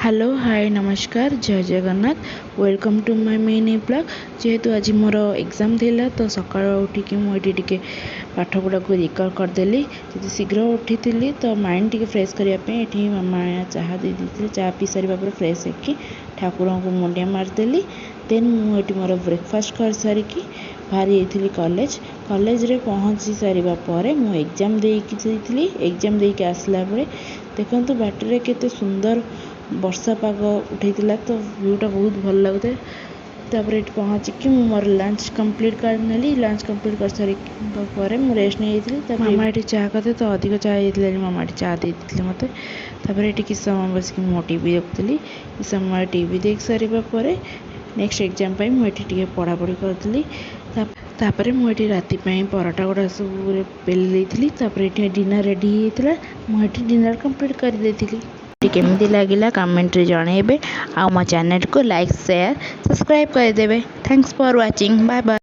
Hello hi नमस्कार जय Jagannath welcome to my mini blog. जेहेतु आज मोर एग्जाम थिला तो सकाळ उठिकी मुझे टिके पाठ गुड़ा को रिकल करदेली। जी शीघ्र उठी तो माइंड टिके फ्रेश करने मामा चाह दे दी चाह पी सारे फ्रेश होगी ठाकुर को मुंडिया मारदेली। देन मुझे मोर ब्रेकफास्ट कर सारिकी बाहरी जाइली कॉलेज रे पहुँची सारिबा परे मु एग्जाम देकी एग्जाम देकी आसला बेले देखंतु बाटरे केते सुंदर वर्षा पाग उठेला तो व्यूटा बहुत भल लगुता। तापर ये पहुँचिकी मोर लंच कंप्लीट कर नेली। लंच कंप्लीट कर सारे रेस्ट नहीं जाइए। मामा ये चाह करते तो अधिक चाह जाइए मामा चाह दे मत। तापर ये किस समय बस कि मो टीवी देखुली किस समय टीवी देख सारे नेक्स्ट एग्जाम मुझे पढ़ापढ़ी करी। तापर मुझे राति पराठा गुड़ा सब बेली ये डिनर रेडी होता मुझे डिनर कंप्लीट कर देती। केमती लगिला कमेंट रे जणेबे आ मो चैनल को लाइक शेयर सब्सक्राइब कर देबे। Thanks for watching bye bye.